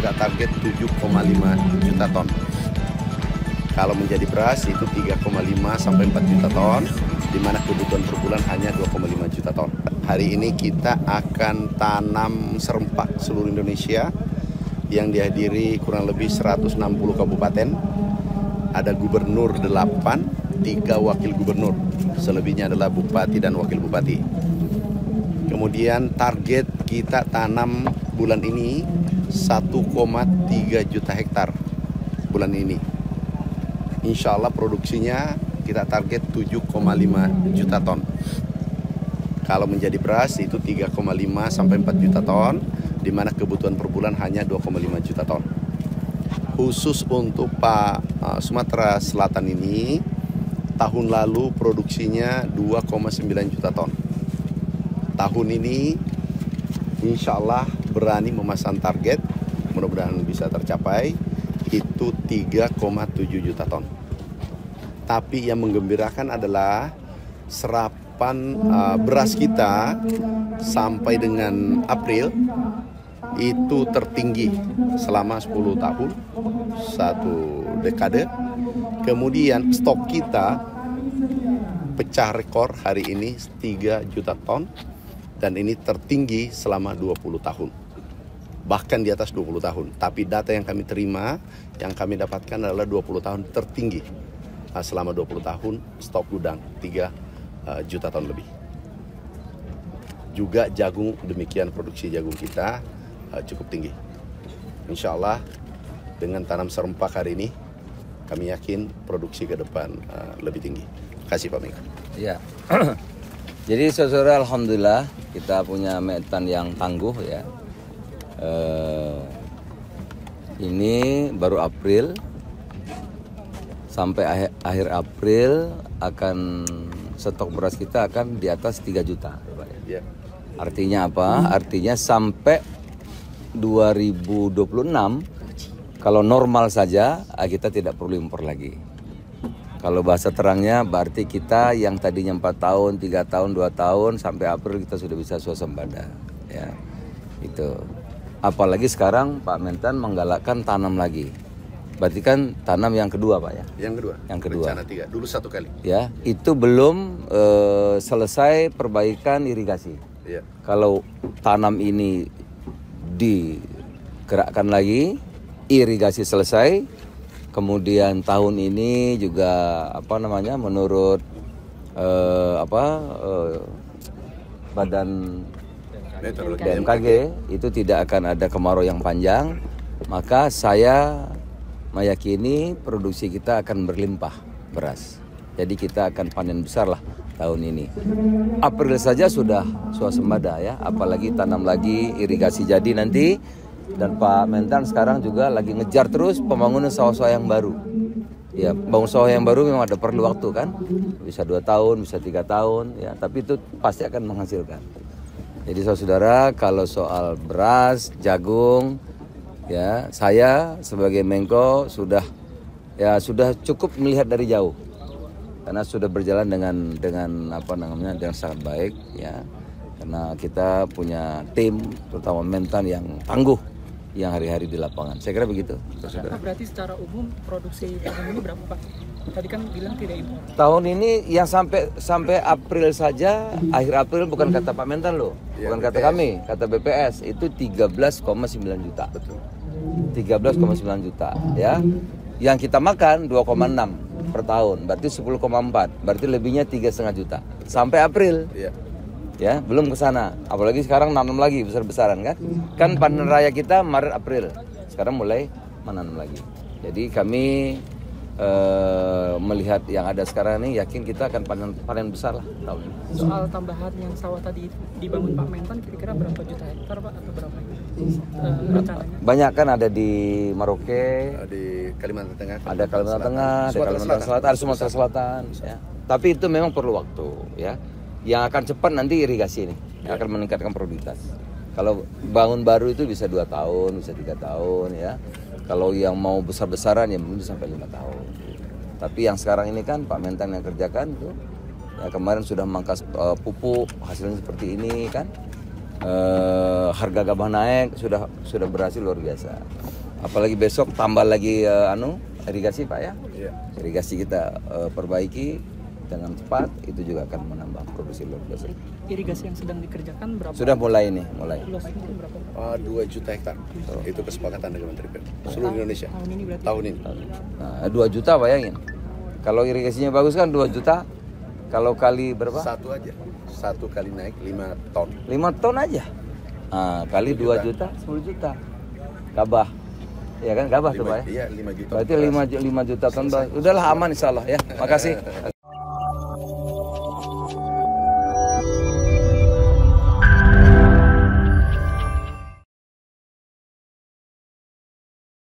kita target 7,5 juta ton. Kalau menjadi beras itu 3,5 sampai 4 juta ton, di mana kebutuhan per bulan hanya 2,5 juta ton. Hari ini kita akan tanam serempak seluruh Indonesia yang dihadiri kurang lebih 160 kabupaten. Ada gubernur 8, 3 wakil gubernur. Selebihnya adalah bupati dan wakil bupati. Kemudian target kita tanam bulan ini 1,3 juta hektar bulan ini. Insya Allah produksinya kita target 7,5 juta ton. Kalau menjadi beras itu 3,5 sampai 4 juta ton, di mana kebutuhan per bulan hanya 2,5 juta ton. Khusus untuk Sumatera Selatan ini, tahun lalu produksinya 2,9 juta ton. Tahun ini insya Allah berani memasang target, mudah-mudahan bisa tercapai, itu 3,7 juta ton. Tapi yang menggembirakan adalah serapan beras kita sampai dengan April itu tertinggi selama 10 tahun, 1 dekade. Kemudian stok kita pecah rekor hari ini 3 juta ton, dan ini tertinggi selama 20 tahun. Bahkan di atas 20 tahun. Tapi data yang kami terima, yang kami dapatkan adalah 20 tahun tertinggi. Selama 20 tahun stok gudang 3 juta ton lebih. Juga jagung demikian, produksi jagung kita cukup tinggi. Insya Allah dengan tanam serempak hari ini, kami yakin produksi ke depan lebih tinggi. Terima kasih Pak Menko. Ya. Jadi saudara, alhamdulillah kita punya metan yang tangguh ya. Ini baru April, sampai akhir April akan stok beras kita akan di atas 3 juta. Ya. Artinya apa? Artinya sampai 2026 kalau normal saja kita tidak perlu impor lagi. Kalau bahasa terangnya berarti kita yang tadinya 4 tahun, 3 tahun, 2 tahun sampai April kita sudah bisa swasembada ya. Itu. Apalagi sekarang Pak Mentan menggalakkan tanam lagi. Berarti kan tanam yang kedua Pak ya? Yang kedua. Yang kedua. Rencana 3. Dulu 1 kali. Ya, itu belum selesai perbaikan irigasi. Ya. Kalau tanam ini digerakkan lagi, irigasi selesai, kemudian tahun ini juga menurut badan BMKG itu tidak akan ada kemarau yang panjang, maka saya meyakini produksi kita akan berlimpah beras. Jadi kita akan panen besar lah tahun ini. April saja sudah swasembada ya, apalagi tanam lagi, irigasi jadi nanti. Dan Pak Mentan sekarang juga lagi ngejar terus pembangunan sawah-sawah yang baru. Ya, bangun sawah yang baru memang ada perlu waktu kan. Bisa 2 tahun, bisa 3 tahun ya, tapi itu pasti akan menghasilkan. Jadi saudara, kalau soal beras, jagung ya, saya sebagai Menko sudah cukup melihat dari jauh. Karena sudah berjalan dengan sangat baik ya. Karena kita punya tim terutama Mentan yang tangguh yang hari-hari di lapangan. Saya kira begitu. Berarti secara umum produksi tahun ini berapa Pak? Tadi kan bilang tidak impor. Tahun ini yang sampai April saja, akhir April bukan kata Pak Mentan loh. Bukan Ya, kata kami, kata BPS itu 13,9 juta. Betul. 13,9 juta ya. Yang kita makan 2,6 per tahun, berarti 10,4. Berarti lebihnya 3,5 juta. Sampai April. Iya. Ya, belum ke sana. Apalagi sekarang nanam lagi besar-besaran kan? Kan panen raya kita Maret April. Sekarang mulai menanam lagi. Jadi kami melihat yang ada sekarang ini yakin kita akan panen besar lah tahun ini. Soal tambahan yang sawah tadi dibangun Pak Mentan kira-kira berapa juta hektar Pak atau berapa rencananya? Banyak kan ada di Merauke, Di Kalimantan Tengah. ada Kalimantan Tengah, ada Kalimantan Selatan, ada Sumatera Selatan ya. Tapi itu memang perlu waktu ya. Yang akan cepat nanti irigasi ini, yang akan meningkatkan produktivitas. Kalau bangun baru itu bisa 2 tahun, bisa 3 tahun ya. Kalau yang mau besar-besaran ya mungkin sampai 5 tahun. Tapi yang sekarang ini kan Pak Mentan yang kerjakan itu, ya kemarin sudah memangkas pupuk, hasilnya seperti ini kan. harga gabah naik sudah berhasil luar biasa. Apalagi besok tambah lagi irigasi Pak ya. Iya. Irigasi kita perbaiki dengan cepat, itu juga akan menambah produksi luar biasa. Irigasi yang sedang dikerjakan berapa? Sudah mulai nih, mulai. Luasnya berapa? 2 juta hektar. Itu kesepakatan dengan Menteri PUN seluruh Indonesia. Tahun ini berarti? Tahun ini. Nah, 2 juta bayangin. Kalau irigasinya bagus kan 2 juta. Kalau kali berapa? Satu aja. Satu kali naik 5 ton. 5 ton aja. Nah, kali 2 juta, 10 juta. Gabah. Ya kan gabah tuh Pak ya? Iya, 5 juta. Berarti 5 juta ton. Udahlah aman insyaallah ya. Makasih.